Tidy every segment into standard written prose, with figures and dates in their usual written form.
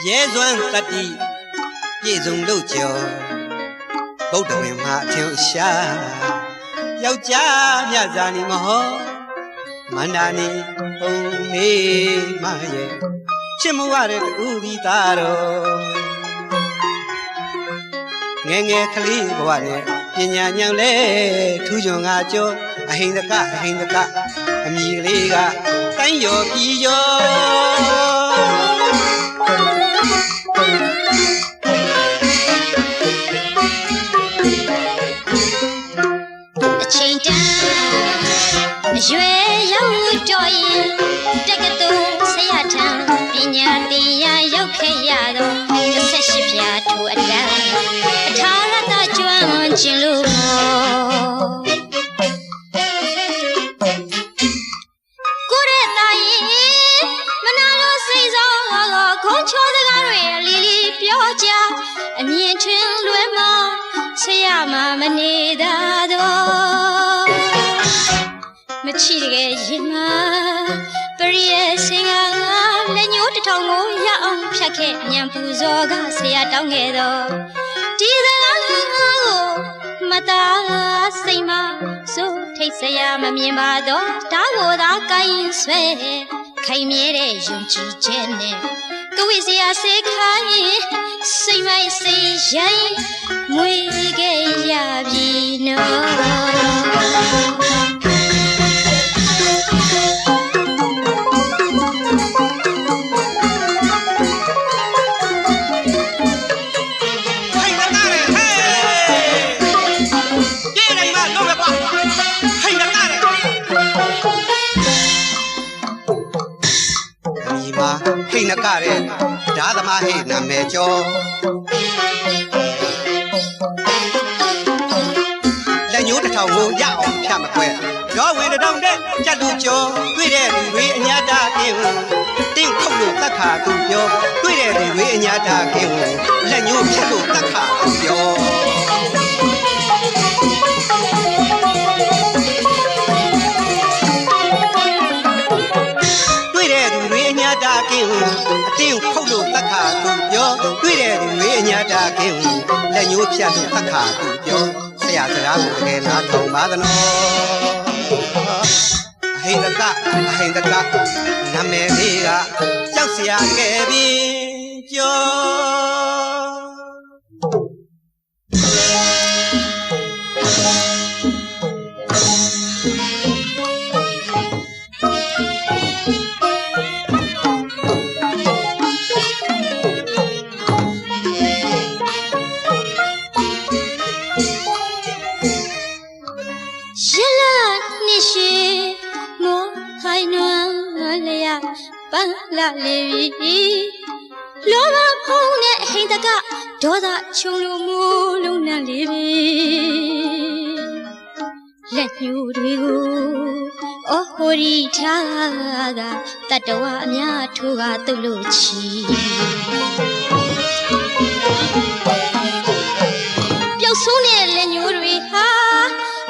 ရဲစွမ်းတတိပြည့်စုံလို့ကြော်ဗုဒ္ဓဝင်မှာအထင်ရှာယောက်ျားမြတ်ဇာနီမဟောမန္တာနီပုံမေမရဲ့ချစ်မဝတဲ့တူဒီသားတော်ငယ်ငယ်ကလေးဘဝနဲ့ပညာဉာဏ်လဲထူးချွန်ငါကြောအဟိန္ဒကအဟိန္ဒကအမိကလေးကတိုင်းရောပြည်ရောအချိန်တန်အရွယ်ရောက်တော့ရင်တက္ကသိုလ်ဆရာထံပညာသင်ရရောက်ခဲ့ရတော့18ပြားထိုအတန်းအထာရတကျွမ်းကျင်လို့ကိုရဲတိုင်းမနာလို့စိတ်ဆောင်းခေါ်ချောစကားတွေလီလီပြောကြအမြင်ထွန်းလွယ်မှာဆရာမမနေတာတော့မချီတကယ်ရင်မပရိယေစင်ကလက်ညှိုးတစ်ထောင်ကိုရအောင်ဖြတ်ခဲ့ညံပူဇော်ကဆရာတောင်းခဲ့တော့ဒီစကားကိုမသားစိတ်မစိုးထိတ်ဆရာမမြင်ပါတော့ဒါကိုသာကိုင်းဆွဲခိုင်မြဲတဲ့ယုံကြည်ချက်နဲ့ကဝိစရာစေခိုင်းစိတ်မိုက်စိတ်ရိုင်းမွေခဲ့ရပြီနော်ဟိနကတဲ့ဓာသမာဟိနာမဲကျော်လက်ညှိုးတစ်ထောင်ကိုရအောင်ဖြတ်မခွဲရောဝင်တောင်တဲ့ကြက်လူကျော်တွေ့တဲ့လူတွေအညာတာကင်းတင်းခုတ်လို့တတ်ခါသူပြောတွေ့တဲ့လူတွေအညာတာကင်းလက်ညှိုးဖြတ်လို့တတ်ခါသူပြောတာကင်းအတင်းခုတ်လို့တတ်ခါသူပြောတွေ့တဲ့လူတွေအညာတာကင်းလက်ညှိုးဖြတ်လို့တတ်ခါသူပြောဆရာစကားကိုတကယ်နားထောင်ပါသနော်အဟိန္ဒကအဟိန္ဒကနာမည်လေးကကြောက်စရာခဲ့ပြီကျော်ပန်းလာလေပြီလောဘဖုံးတဲ့ဟိန္ဒကဒေါသချုံလို့မူလုံးနဲ့လေပြီလက်ညှိုးတွေကိုအဟိုရီထားကတတဝအများထိုးကတုတ်လို့ချီပျောက်ဆုံးတဲ့လက်ညှိုးတွေဟာ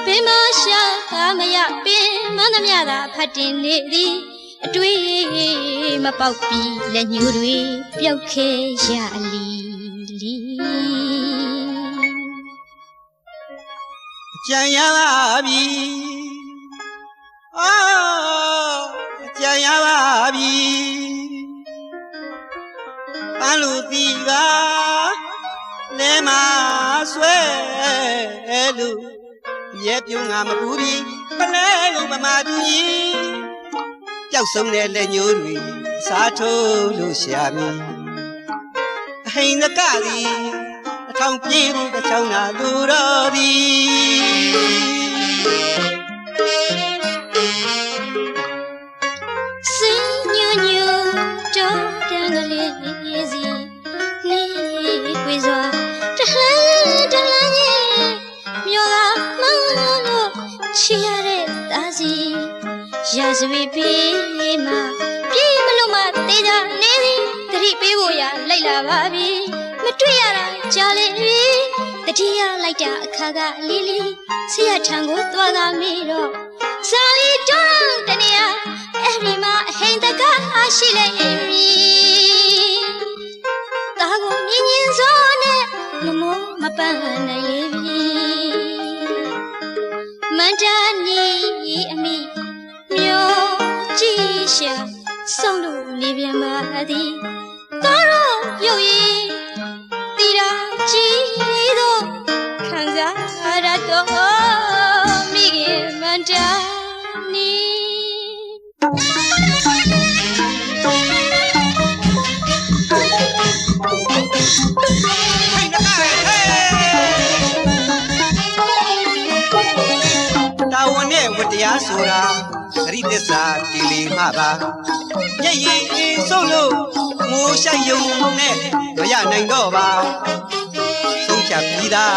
ဘယ်မှရှာမရပင်မနှမြတာဖတ်တင်နေသည်အတွေ့မပေါက်ပြီးလက်ညှိုးတွေပျောက်ခဲ့ရလီကြံရပါပြီအော်ကြံရပါပြီပန်းလူတီကလဲမဆွဲလူရဲပြုံးငါမပူပြီးပလဲလုံးပမာတူကြီးပျောက်ဆုံးတဲ့လက်ညှိုးတွေစားထိုးလို့ရှာမည်အဟိန္ဒကသည်အထောင်ပြေးဖို့တစ်ချောင်းသာလူတော်သည်စင်ညူညူတောတန်ကလေးစီနေကွေစွာတလှမ်းမြော်ကမောင်းလို့ချီရတဲ့သားစီရာ စပီပေးမှာပြေးမလို့မသေးကြနေသည်တတိပေးဖို့ရလိုက်လာပါပြီမတွေ့ရတာကြားလေပြီတတိယလိုက်တာအခါကလေးလေးဆရာထံကိုသွားတာမိတော့စာလီတွန်းတနေရအဲ့ဒီမှာအဟိန်တကားရှိလေပြီတာကိုမြင်းမြင်းစောနဲ့မမောမပန်းနိုင်လေပြီမန္တနီအမိမျိုးကြည့်ရှာဆောင်လို့နေပြန်ပါသည်ကားတော့ပြုတ်ရင်တီတာကြည့်တော့ခံစားရတော့မိခင်မန္တနီဝတရားဆိုတာဂရိသစ္စာတီလီမှပါမျက်ရည်အင်းဆုံးလို့ငိုရှိုက်ယုံနဲ့မရနိုင်တော့ပါဆုံးဖြတ်ပြီးသား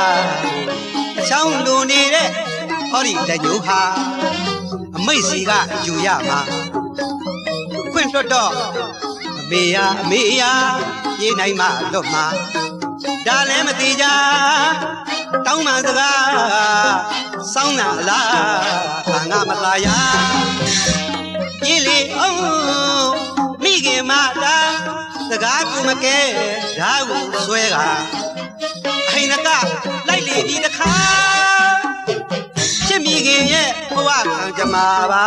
အချောင်းလိုနေတဲ့ဟောဒီလက်ညှိုးဟာအမိတ်စီကယူရမှာခွင့်လွတ်တော့အမေယာပြေးနိုင်မှလွတ်မှာဒါလည်းမသေးကြတောင်းမှန်စကားစောင်းနာလားဘာငါမလာရပြေးလေအောင်မိခင်မတာစကားကူမကဲဓာတ်ကိုဆွဲကအဟိနကလိုက်လေဒီတခါချစ်မိခင်ရဲ့ဘဝကံကြမှာပါ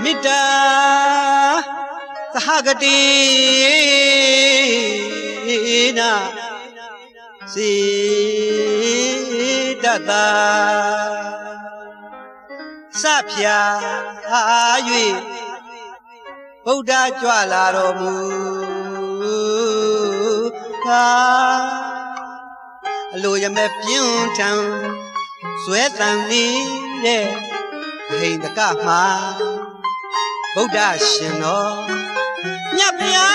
မေတ္တာသဟဂတိနာစေတတာစဖြာ၍ဗုဒ္ဓကြွလာတော်မူအလိုရမဲ့ပြင်းထန်ဇွဲတန်နေတဲ့ဟိန္ဒကမှာဗုဒ္ဓရှင်တော်မြတ်ဗျာ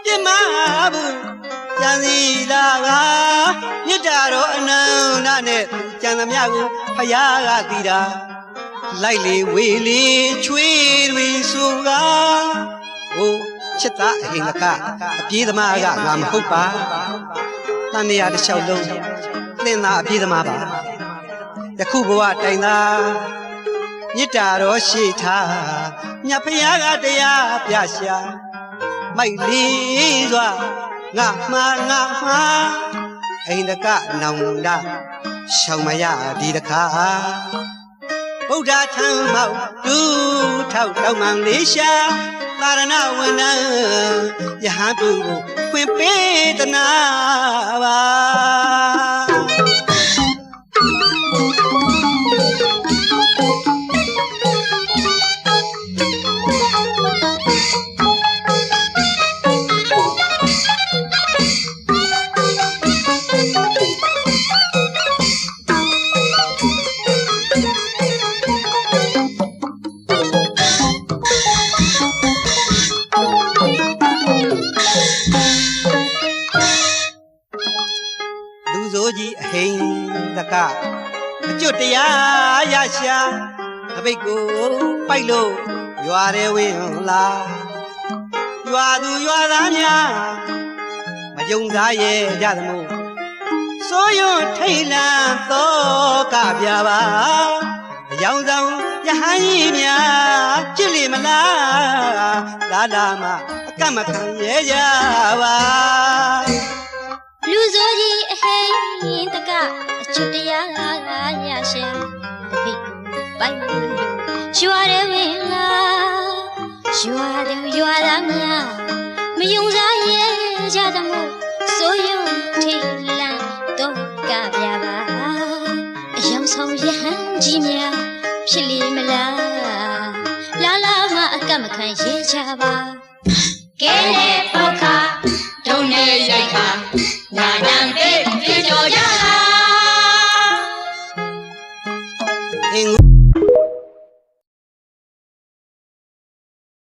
ပြမဘူးကြံစီလာကမြတ်တော်အနန္တနဲ့ကြံသမျှကိုဖယားကတည်တာလိုက်လေဝေလေချွေးတွေဆိုကဟိုချစ်သားအဟိန္ဒကအပြေးသမားကငါမဟုတ်ပါတန်ရာတစ်လျှောက်လုံးသင်သာအပြေးသမားပါယခုဘဝတိုင်သာမြစ်တာတော်ရှိထားမြတ်ဖယားကတရားပြရှာမိုက်လေးစွာငါမှာအိန္ဒကနောင်တရှောင်မရဒီတခါဗုဒ္ဓထံမောက်တူထောက်တောင်းမှန်လေးရှာသာရဏဝန္ဒံယဟန်ပြုကိုခွင့်ပေးတနာပါအကျွတ်တရားရရှာအဘိတ်ကိုပိုက်လို့ရွာရဲဝင်လာရွာသူရွာသားများမယုံစားရဲ့ကြသမို့စိုးရွံ့ထိတ်လန့်သောကပြပါအယောင်ဆောင်ယဟန်ကြီးများကြစ်လေမလားလာလာမှအကန့်မခံရဲ့ကြပါလူစိုးကြီးအဟိန်တကအကျွတ်တရားရရှာတပိတ်ပိုက်လို့ရွာရဲဝင်လာရွာသူရွာသားများမယုံစားရဲ့ကြသမို့စိုးရုံထိတ်လန့်တော့ကပြပါအယောင်ဆောင်ရဟန်းကြီးများဖြစ်လေမလားလာလာမှအကန့်မခံရဲ့ကြပါကဲလေပေါခါဒုံနဲ့ရိုက်ခါညာတံ